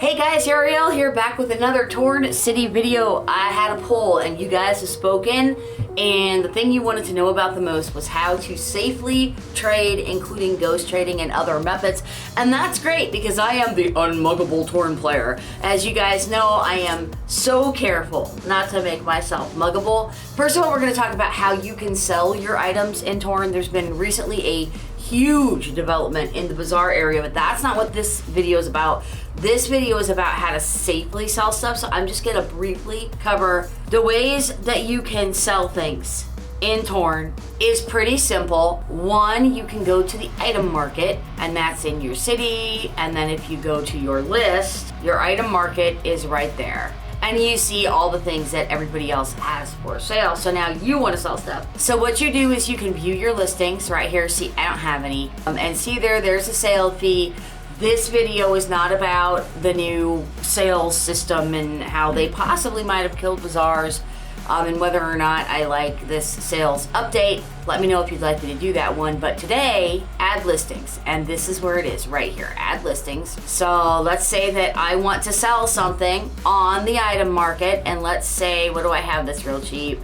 Hey guys, Yarrielle here, back with another Torn City video. I had a poll and you guys have spoken, and the thing you wanted to know about the most was how to safely trade, including ghost trading and other methods. And that's great because I am the unmuggable Torn player. As you guys know, I am so careful not to make myself muggable. First of all, we're going to talk about how you can sell your items in Torn. There's been recently a huge development in the Bazaar area, but that's not what this video is about. This video is about how to safely sell stuff, so I'm just gonna briefly cover the ways that you can sell things in Torn. Is pretty simple. One, you can go to the item market, and that's in your city, and then if you go to your list, your item market is right there. And you see all the things that everybody else has for sale. So now you want to sell stuff. So what you do is you can view your listings right here. See, I don't have any. And see there's a sale fee. This video is not about the new sales system and how they possibly might have killed Bazaars, and whether or not I like this sales update. Let me know if you'd like me to do that one. But today, add listings, and this is where it is right here, add listings. So let's say that I want to sell something on the item market, and let's say, what do I have that's real cheap?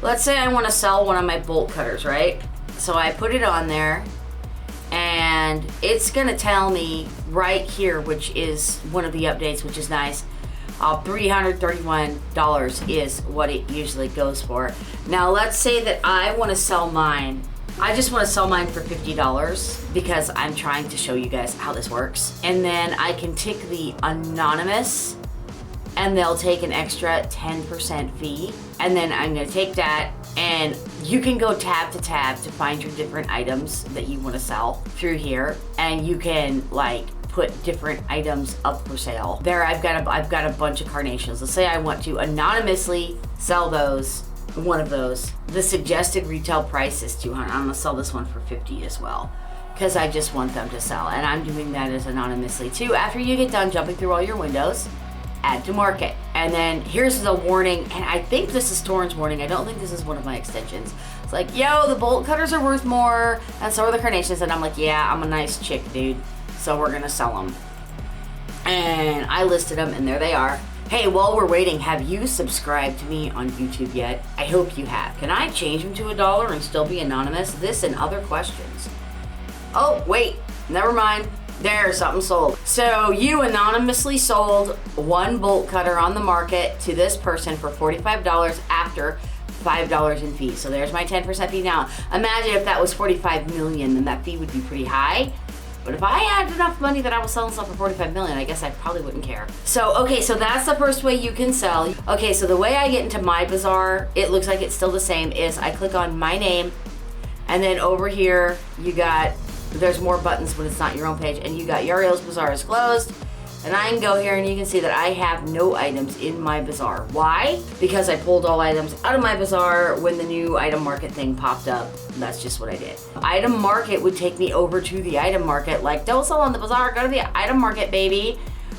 Let's say I want to sell one of my bolt cutters, right? So I put it on there, and it's gonna tell me right here, which is one of the updates, which is nice. $331 is what it usually goes for. Now let's say that I want to sell mine. I just want to sell mine for $50 because I'm trying to show you guys how this works. And then I can tick the anonymous, and they'll take an extra 10% fee. And then I'm gonna take that, and you can go tab to tab to find your different items that you want to sell through here, and you can like put different items up for sale. There, I've got a bunch of carnations. Let's say I want to anonymously sell one of those. The suggested retail price is $200. I'm gonna sell this one for $50 as well, because I just want them to sell, and I'm doing that as anonymously too. After you get done jumping through all your windows, add to market. And then here's the warning, and I think this is Torn's warning. I don't think this is one of my extensions. It's like, yo, the bolt cutters are worth more, and so are the carnations. And I'm like, yeah, I'm a nice chick, dude. So we're gonna sell them. And I listed them, and there they are. Hey, while we're waiting, have you subscribed to me on YouTube yet? I hope you have. Can I change them to $1 and still be anonymous? This and other questions. Oh, wait, never mind. There's something sold. So you anonymously sold one bolt cutter on the market to this person for $45 after $5 in fees. So there's my 10% fee. Now, imagine if that was 45 million, then that fee would be pretty high. But if I had enough money that I was selling stuff for 45 million, I guess I probably wouldn't care. So, okay, so that's the first way you can sell. Okay, so the way I get into my Bazaar, it looks like it's still the same, is I click on my name, and then over here, there's more buttons when it's not your own page, and you got Yarrielle's Bazaar is closed. And I can go here and you can see that I have no items in my Bazaar. Why? Because I pulled all items out of my Bazaar when the new item market thing popped up. That's just what I did. Item market would take me over to the item market. Like, don't sell on the Bazaar, go to the item market, baby.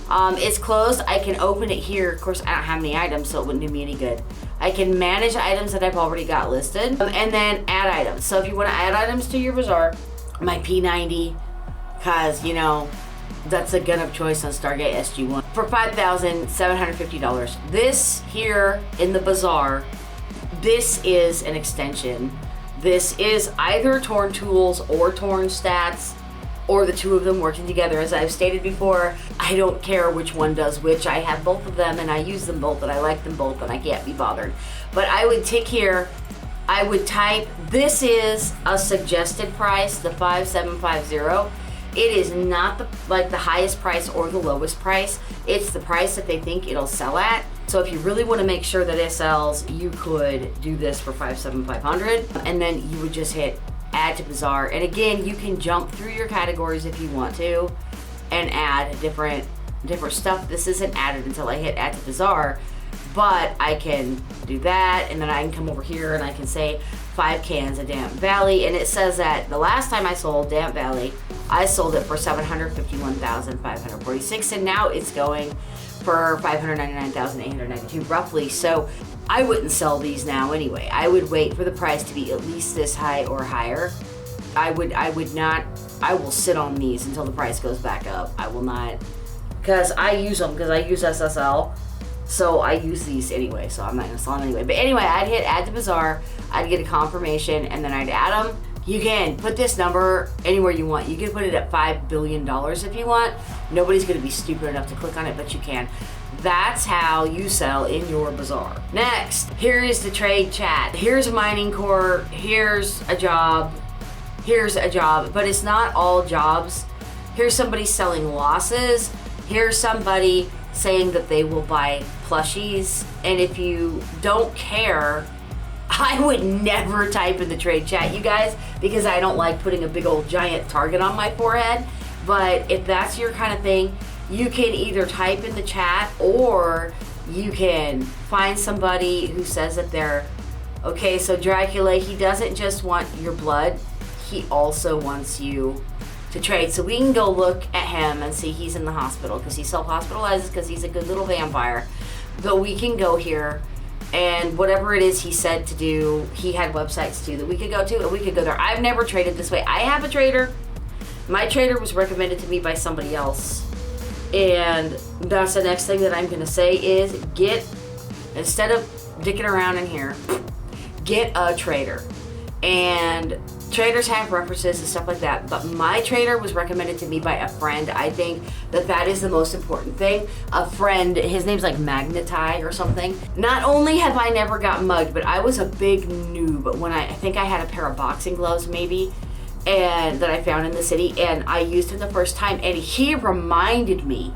It's closed. I can open it here. Of course, I don't have any items, so it wouldn't do me any good. I can manage items that I've already got listed, and then add items. So if you want to add items to your Bazaar, my P90, cause you know, that's a gun of choice on Stargate SG1 for $5,750. This here in the Bazaar, this is an extension. This is either Torn Tools or Torn Stats, or the two of them working together. As I've stated before, I don't care which one does which. I have both of them and I use them both and I like them both and I can't be bothered. But I would tick here, I would type, this is a suggested price, the 5750. It is not the highest price or the lowest price. It's the price that they think it'll sell at. So if you really want to make sure that it sells, you could do this for 57,500, and then you would just hit add to Bazaar. And again, you can jump through your categories if you want to and add different stuff. This isn't added until I hit add to Bazaar, but I can do that, and then I can come over here and I can say 5 cans of Damp Valley, and it says that the last time I sold Damp Valley, I sold it for $751,546, and now it's going for $599,892 roughly. So I wouldn't sell these now anyway. I would wait for the price to be at least this high or higher. I will sit on these until the price goes back up. I will not because I use them because I use SSL. So I use these anyway, so I'm not gonna sell them anyway. But anyway, I'd hit add to Bazaar, I'd get a confirmation, and then I'd add them. You can put this number anywhere you want. You can put it at $5 billion if you want. Nobody's gonna be stupid enough to click on it, but you can. That's how you sell in your Bazaar. Next, here is the trade chat. Here's a mining core, here's a job, but it's not all jobs. Here's somebody selling losses. Here's somebody saying that they will buy plushies. And if you don't care, I would never type in the trade chat, you guys, because I don't like putting a big old giant target on my forehead. But if that's your kind of thing, you can either type in the chat or you can find somebody who says that they're, okay, so Dracula, he doesn't just want your blood, he also wants you to trade. So we can go look at him and see he's in the hospital because he self-hospitalizes because he's a good little vampire. But we can go here and whatever it is he said to do, he had websites too that we could go to and we could go there. I've never traded this way. I have a trader. My trader was recommended to me by somebody else. And that's the next thing that I'm gonna say is instead of dicking around in here, get a trader. And traders have references and stuff like that, but my trader was recommended to me by a friend. I think that is the most important thing. A friend, his name's like Magnetai or something. Not only have I never got mugged, but I was a big noob when I think I had a pair of boxing gloves maybe, and that I found in the city, and I used it the first time, and he reminded me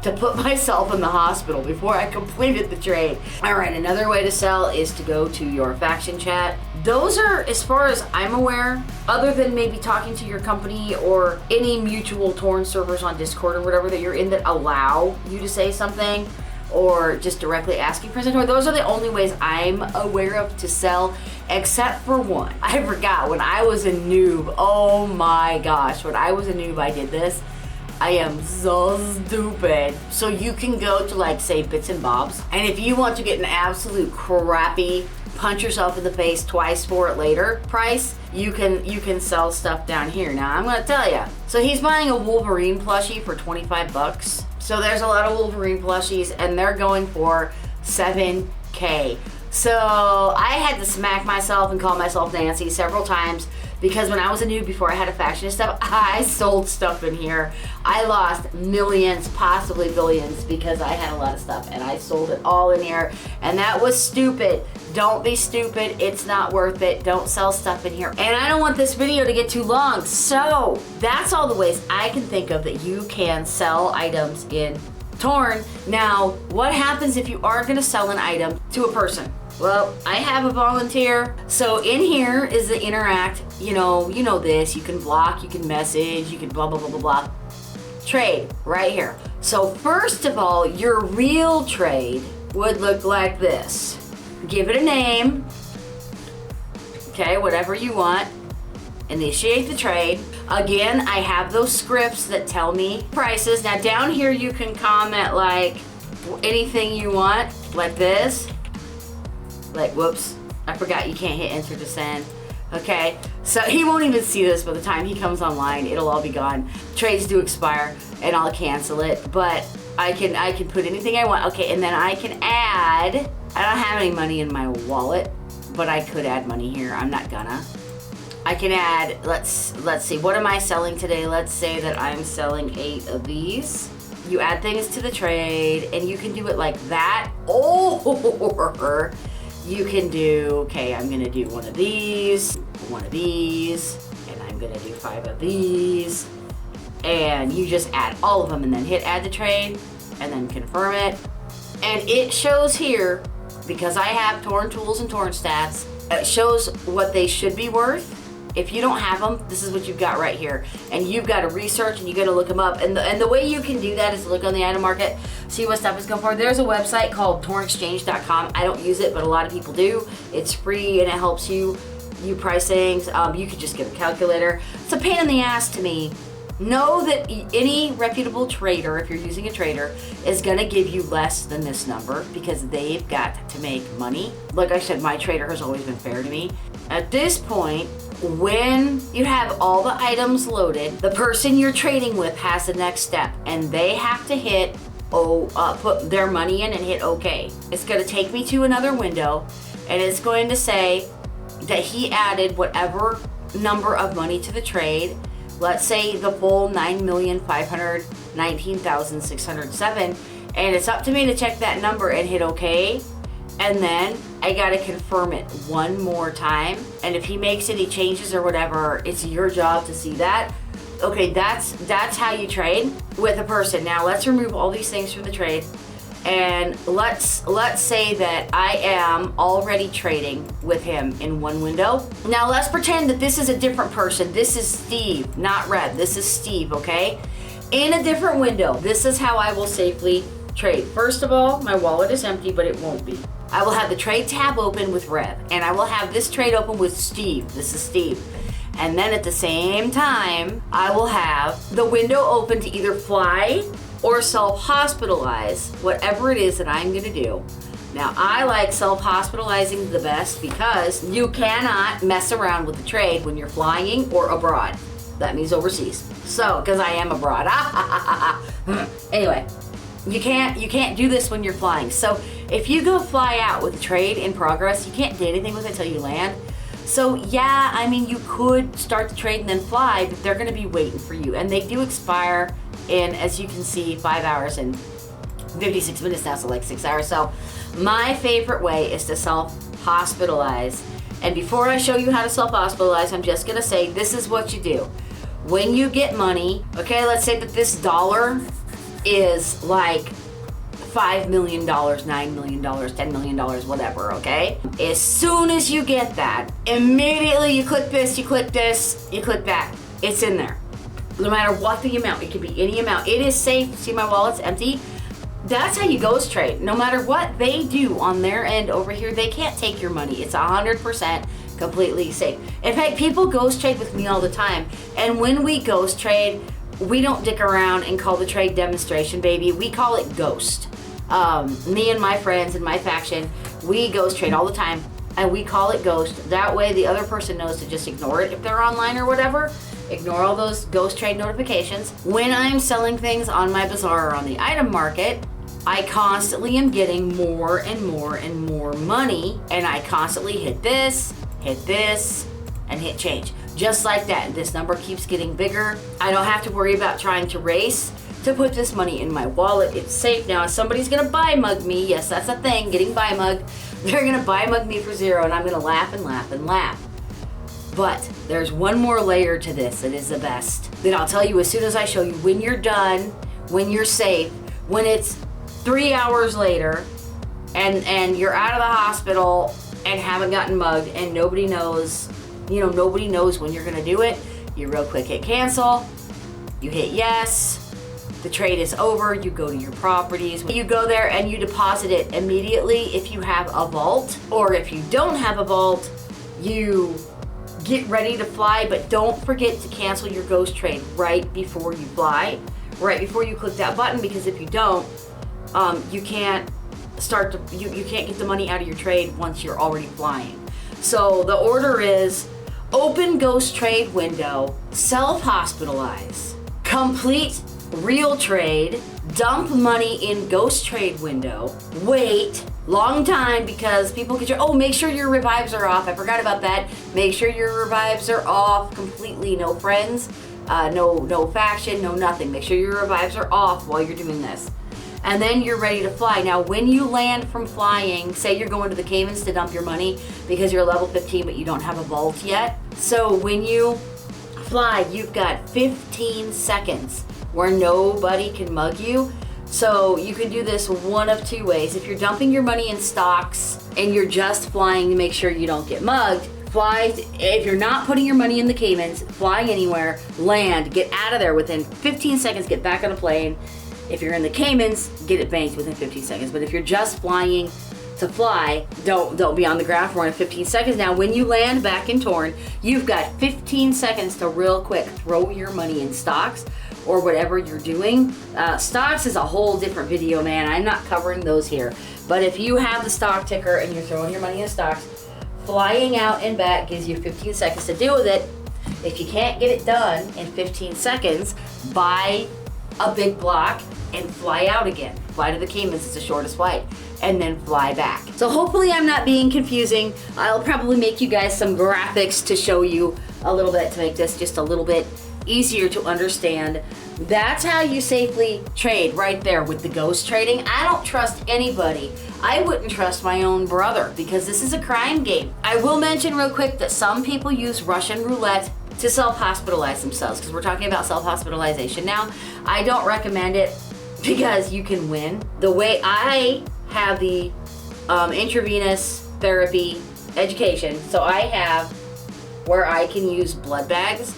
to put myself in the hospital before I completed the trade. All right, another way to sell is to go to your faction chat. Those are, as far as I'm aware, other than maybe talking to your company or any mutual torn servers on Discord or whatever that you're in that allow you to say something, or just directly asking for something. Those are the only ways I'm aware of to sell, except for one. I forgot, when I was a noob, oh my gosh, when I was a noob I did this. I am so stupid. So you can go to like say Bits and Bobs, and if you want to get an absolute crappy punch yourself in the face twice for it later price, you can sell stuff down here. Now I'm gonna tell you. So he's buying a Wolverine plushie for 25 bucks. So there's a lot of Wolverine plushies and they're going for 7K. So I had to smack myself and call myself Nancy several times because when I was a noob before I had a faction and stuff, I sold stuff in here. I lost millions, possibly billions, because I had a lot of stuff and I sold it all in here, and that was stupid. Don't be stupid, it's not worth it. Don't sell stuff in here. And I don't want this video to get too long, so that's all the ways I can think of that you can sell items in Torn. Now, what happens if you are gonna sell an item to a person? Well, I have a volunteer. So in here is the interact, you know this, you can block, you can message, you can blah, blah, blah, blah, blah. Trade, right here. So first of all, your real trade would look like this. Give it a name, okay, whatever you want. Initiate the trade. Again, I have those scripts that tell me prices. Now down here you can comment like anything you want, like this. Like, whoops, I forgot you can't hit enter to send. Okay, so he won't even see this by the time he comes online. It'll all be gone. Trades do expire and I'll cancel it, but I can put anything I want. Okay, and then I can add, I don't have any money in my wallet, but I could add money here. I'm not gonna. I can add, let's see, what am I selling today? Let's say that I'm selling 8 of these. You add things to the trade and you can do it like that, or you can do, okay, I'm gonna do one of these, and I'm gonna do 5 of these, and you just add all of them and then hit add to trade and then confirm it. And it shows here, because I have Torn tools and Torn stats, it shows what they should be worth. If you don't have them, this is what you've got right here. And you've got to research and you got to look them up. And the way you can do that is to look on the item market, see what stuff is going for. There's a website called tornexchange.com. I don't use it, but a lot of people do. It's free and it helps you price things. You could just get a calculator. It's a pain in the ass to me. Know that any reputable trader, if you're using a trader, is going to give you less than this number because they've got to make money. Like I said, my trader has always been fair to me. At this point, when you have all the items loaded, the person you're trading with has the next step, and they have to hit put their money in and hit OK. It's going to take me to another window, and it's going to say that he added whatever number of money to the trade. Let's say the full 9,519,607, and it's up to me to check that number and hit OK. And then I gotta confirm it one more time. And if he makes any changes or whatever, it's your job to see that. Okay, that's how you trade with a person. Now let's remove all these things from the trade, and let's say that I am already trading with him in one window. Now let's pretend that this is a different person. This is Steve, not Red. This is Steve, okay? In a different window, this is how I will safely trade. First of all, my wallet is empty, but it won't be. I will have the trade tab open with Rev, and I will have this trade open with Steve. This is Steve. And then at the same time, I will have the window open to either fly or self-hospitalize, whatever it is that I'm gonna do. Now, I like self-hospitalizing the best because you cannot mess around with the trade when you're flying or abroad. That means overseas. So, because I am abroad. Anyway, you can't do this when you're flying. So if you go fly out with a trade in progress, you can't do anything with it until you land. So yeah, I mean, you could start the trade and then fly, but they're gonna be waiting for you. And they do expire in, as you can see, 5 hours and 56 minutes now, so like 6 hours. So my favorite way is to self-hospitalize. And before I show you how to self-hospitalize, I'm just gonna say, this is what you do. When you get money, okay, let's say that this dollar is like $5 million, $9 million, $10 million, whatever, okay? As soon as you get that, immediately you click this, you click this, you click that. It's in there. No matter what the amount, it could be any amount. It is safe. See, my wallet's empty. That's how you ghost trade. No matter what they do on their end over here, they can't take your money. It's 100% completely safe. In fact, people ghost trade with me all the time. And when we ghost trade, we don't dick around and call the trade demonstration, baby. We call it ghost. Me and my friends and my faction, we ghost trade all the time, and we call it ghost. That way the other person knows to just ignore it if they're online or whatever. Ignore all those ghost trade notifications. When I'm selling things on my Bazaar or on the item market, I constantly am getting more and more and more money, and I constantly hit this, and hit change. Just like that. This number keeps getting bigger. I don't have to worry about trying to race to put this money in my wallet. It's safe now. Somebody's gonna buy mug me. Yes, that's a thing, getting buy mug. They're gonna buy mug me for zero, and I'm gonna laugh and laugh and laugh. But there's one more layer to this that is the best. That I'll tell you as soon as I show you. When you're done, when you're safe, when it's 3 hours later, and you're out of the hospital and haven't gotten mugged, and nobody knows, nobody knows when you're gonna do it, you real quick hit cancel, you hit yes, the trade is over, you go to your properties, you go there and you deposit it immediately if you have a vault, or if you don't have a vault, you get ready to fly, but don't forget to cancel your ghost trade right before you fly, right before you click that button, because if you don't, you can't you can't get the money out of your trade once you're already flying. So the order is open ghost trade window, self-hospitalize, complete real trade, dump money in ghost trade window, wait, long time, because people get make sure your revives are off. I forgot about that. Make sure your revives are off completely. No friends, no faction, no nothing. Make sure your revives are off while you're doing this. And then you're ready to fly. Now, when you land from flying, say you're going to the Caymans to dump your money because you're level 15 but you don't have a vault yet. So when you fly, you've got 15 seconds where nobody can mug you. So you can do this one of two ways. If you're dumping your money in stocks and you're just flying to make sure you don't get mugged, fly. If you're not putting your money in the Caymans, flying anywhere, land, get out of there within 15 seconds, get back on a plane. If you're in the Caymans, get it banked within 15 seconds. But if you're just flying to fly, don't be on the ground for more than 15 seconds. Now, when you land back in Torn, you've got 15 seconds to real quick throw your money in stocks or whatever you're doing. Stocks is a whole different video, man. I'm not covering those here. But if you have the stock ticker and you're throwing your money in stocks, Flying out and back gives you 15 seconds to deal with it. If you can't get it done in 15 seconds, buy a big block and fly out again. Fly to the Caymans, it's the shortest flight, and then fly back. So hopefully I'm not being confusing. I'll probably make you guys some graphics to show you a little bit to make this just a little bit easier to understand. That's how you safely trade right there with the ghost trading. I don't trust anybody. I wouldn't trust my own brother because this is a crime game. I will mention real quick that some people use Russian roulette to self-hospitalize themselves because we're talking about self-hospitalization now. I don't recommend it because you can win. The way I have the intravenous therapy education, so I have where I can use blood bags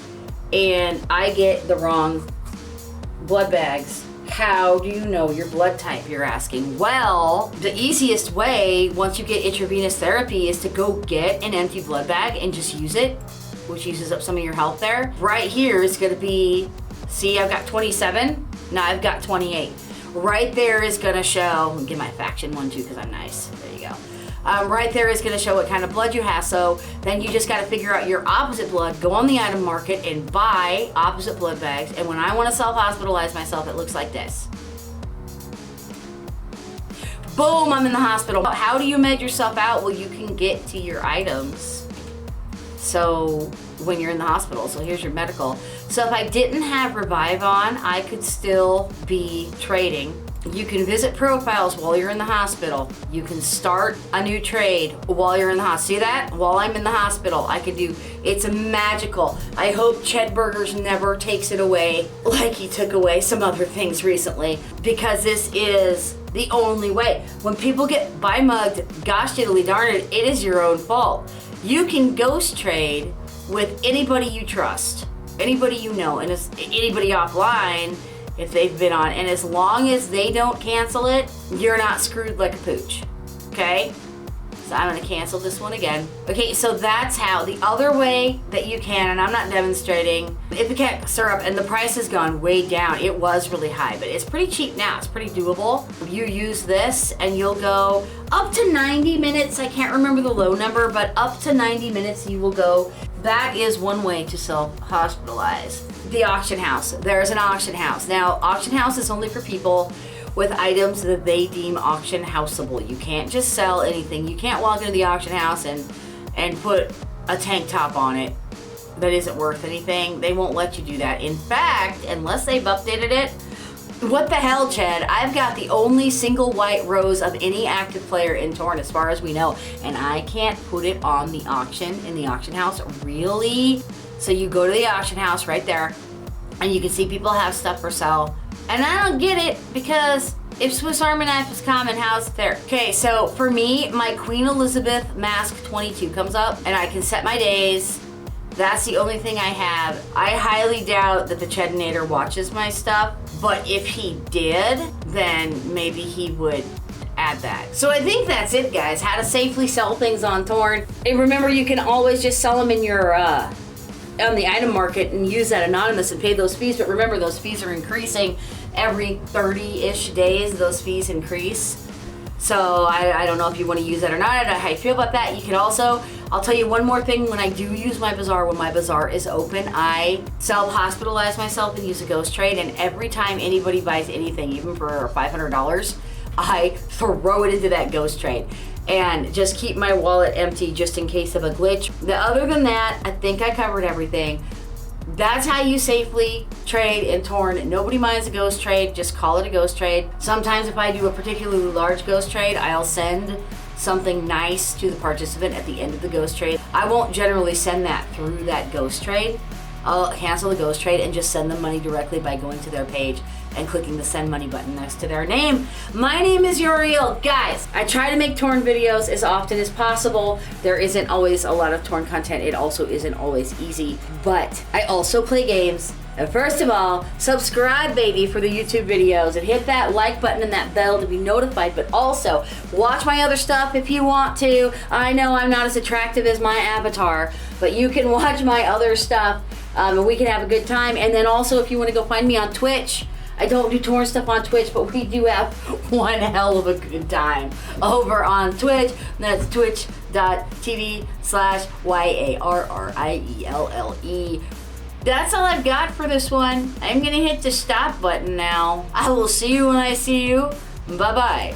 and I get the wrong blood bags. How do you know your blood type, you're asking? Well, the easiest way once you get intravenous therapy is to go get an empty blood bag and just use it, which uses up some of your health there. Right here is gonna be, see, I've got 27, now I've got 28. Right there is gonna show, I'll get my faction one too because I'm nice, there you go. Right there is gonna show what kind of blood you have, so then you just gotta figure out your opposite blood, go on the item market and buy opposite blood bags, and when I wanna self-hospitalize myself, it looks like this. Boom, I'm in the hospital. How do you med yourself out? Well, you can get to your items. So when you're in the hospital, so here's your medical. So if I didn't have Revive on, I could still be trading. You can visit profiles while you're in the hospital. You can start a new trade while you're in the hospital. See that? While I'm in the hospital, I can do, it's magical. I hope Ched Burgers never takes it away like he took away some other things recently, because this is the only way. When people get mugged, gosh diddly darn it, it is your own fault. You can ghost trade with anybody you trust, anybody you know, and anybody offline if they've been on, and as long as they don't cancel it, you're not screwed like a pooch, okay? So I'm gonna cancel this one again. Okay, so that's how. The other way that you can, and I'm not demonstrating, Ipecac syrup, and the price has gone way down. It was really high, but it's pretty cheap now. It's pretty doable. You use this and you'll go up to 90 minutes. I can't remember the low number, but up to 90 minutes you will go. That is one way to self-hospitalize. The auction house. There's an auction house. Now, auction house is only for people with items that they deem auction houseable. You can't just sell anything. You can't walk into the auction house and put a tank top on it that isn't worth anything. They won't let you do that. In fact, unless they've updated it, what the hell, Ched? I've got the only single white rose of any active player in Torn as far as we know, and I can't put it on the auction in the auction house. Really? So you go to the auction house right there and you can see people have stuff for sale. And I don't get it, because if Swiss Army knife is common, how's it there? Okay, so for me, my Queen Elizabeth Mask 22 comes up and I can set my days. That's the only thing I have. I highly doubt that the Chedinator watches my stuff, but if he did, then maybe he would add that. So I think that's it, guys. How to safely sell things on Torn. And remember, you can always just sell them in your on the item market and use that anonymous and pay those fees. But remember, those fees are increasing every 30-ish days. Those fees increase. So I don't know if you want to use that or not. I don't know how you feel about that. You can also, I'll tell you one more thing. When I do use my Bazaar, when my Bazaar is open, I self-hospitalize myself and use a ghost trade. And every time anybody buys anything, even for $500, I throw it into that ghost trade and just keep my wallet empty just in case of a glitch. Other than that, I think I covered everything. That's how you safely trade in Torn. Nobody minds a ghost trade, just call it a ghost trade. Sometimes if I do a particularly large ghost trade, I'll send something nice to the participant at the end of the ghost trade. I won't generally send that through that ghost trade. I'll cancel the ghost trade and just send them money directly by going to their page and clicking the send money button next to their name. My name is Yarrielle. Guys, I try to make Torn videos as often as possible. There isn't always a lot of Torn content. It also isn't always easy, but I also play games. And first of all, subscribe, baby, for the YouTube videos, and hit that like button and that bell to be notified, but also watch my other stuff if you want to. I know I'm not as attractive as my avatar, but you can watch my other stuff, and we can have a good time. And then also, if you want to go find me on Twitch, I don't do Torn stuff on Twitch, but we do have one hell of a good time over on Twitch. That's twitch.tv/. twitch.tv/YARRIELLE. That's all I've got for this one. I'm gonna hit the stop button now. I will see you when I see you. Bye-bye.